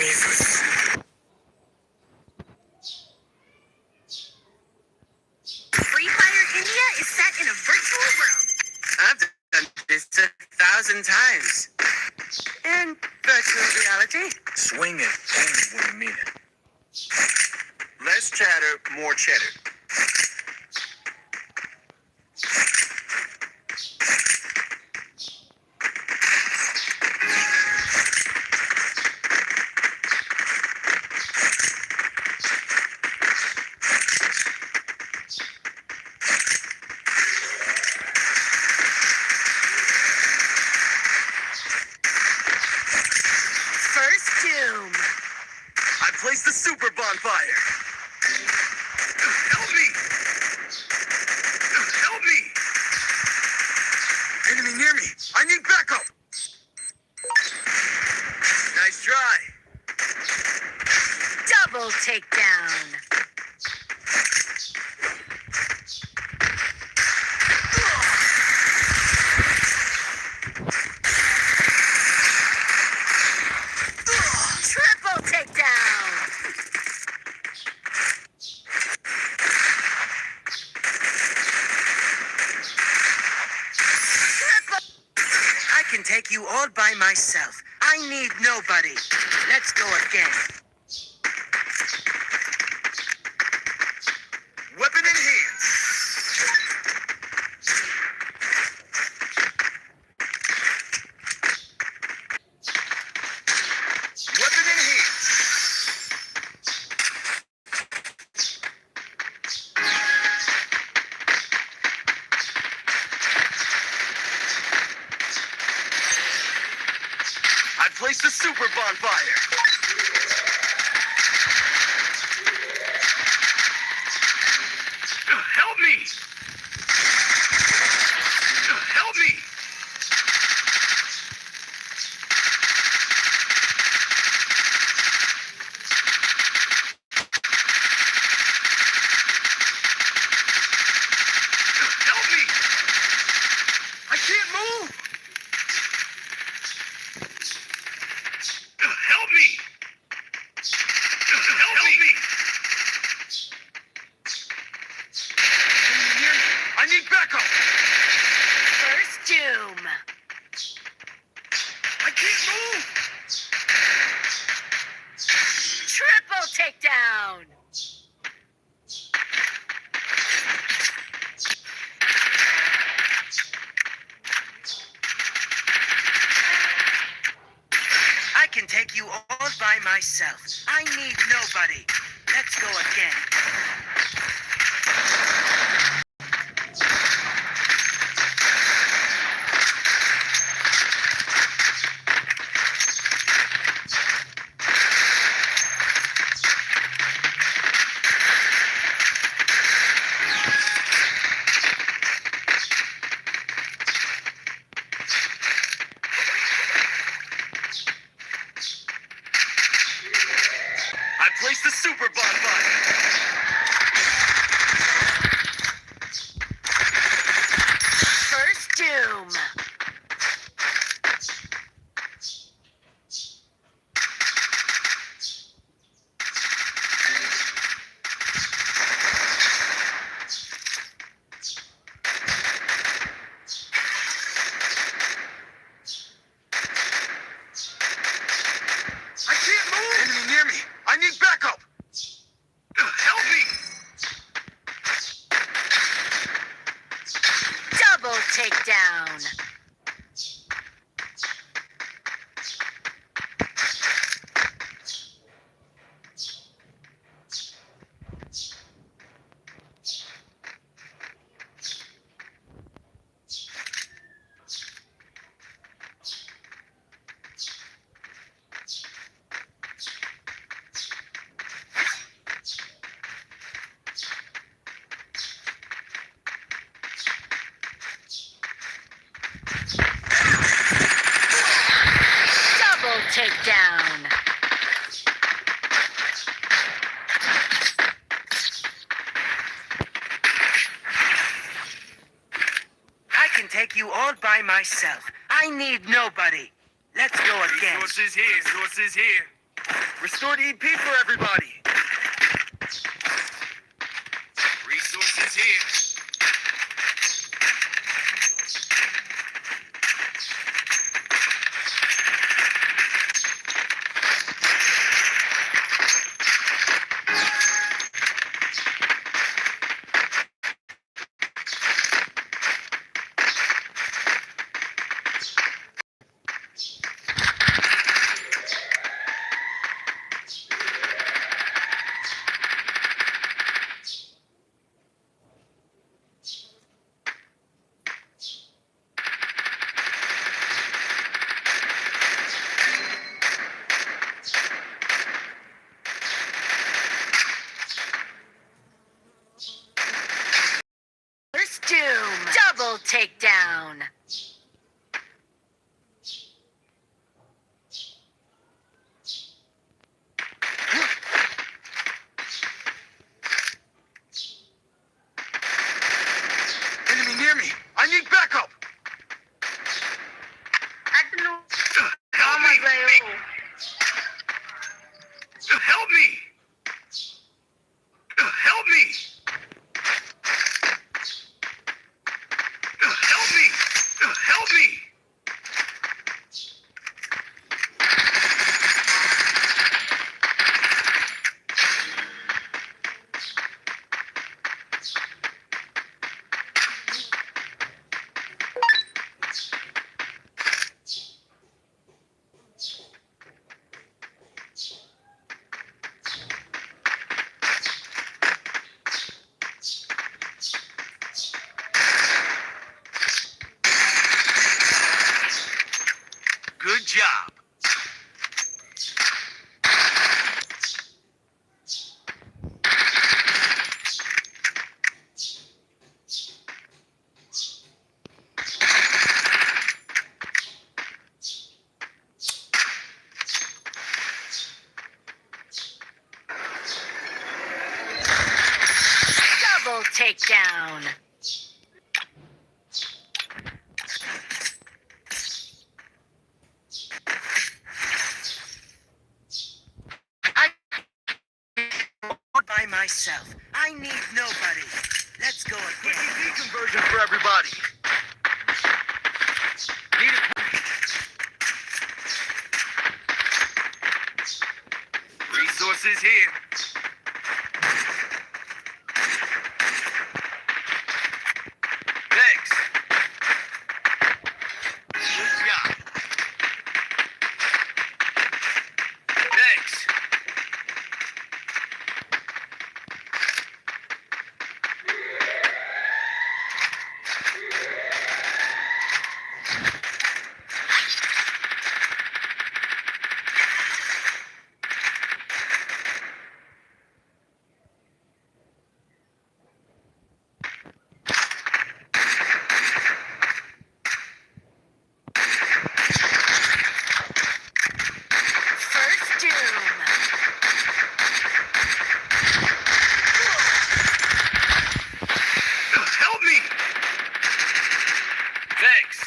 Free Fire India is set in a virtual world. I've done this 1,000 times. In virtual reality. Swing it only when you mean it. Less chatter, more cheddar. First doom. I placed the super bonfire. Help me! Help me! Enemy near me. I need backup. Nice try. Double takedown. Triple takedown. Triple. I can take you all by myself. I need nobody. Let's go again. Weapon in hand. Weapon in hand. I placed the super bonfire. Help me! Help me! Help me! I can't move! Help me! Help me! I need backup! First doom. I can't move! Triple takedown. I can take you all by myself. I need nobody. Let's go again. I placed the super bonfire. First doom. I can't move! Enemy near me. I need backup. Help me! Double takedown. Double takedown. I can take you all by myself. I need nobody. Let's go again. Resources here. Resources here. Restored EP for everybody. Resources here. First doom. Double takedown. Enemy near me. I need backup. Help me. Help me. Help me. Help me. Help me. Good job. Double takedown. All by myself. I need nobody. Let's go Quick again. EP conversion for everybody. Need it. Resources here. Thanks. Good job. Thanks. First doom. Help me. Thanks.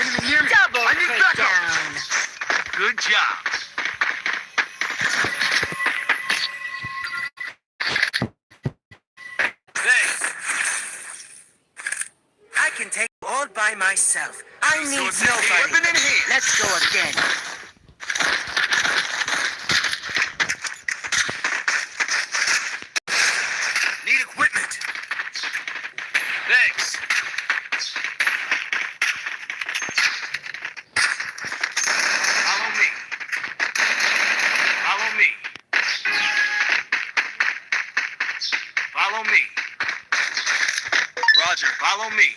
Enemy near me. Double I need backup. takedown. Good job. Thanks. I can take you all by myself. I need Resources here. nobody. Weapon in here. Let's go again. Need equipment. Thanks. Follow me. Follow me. Follow me. Roger, follow me.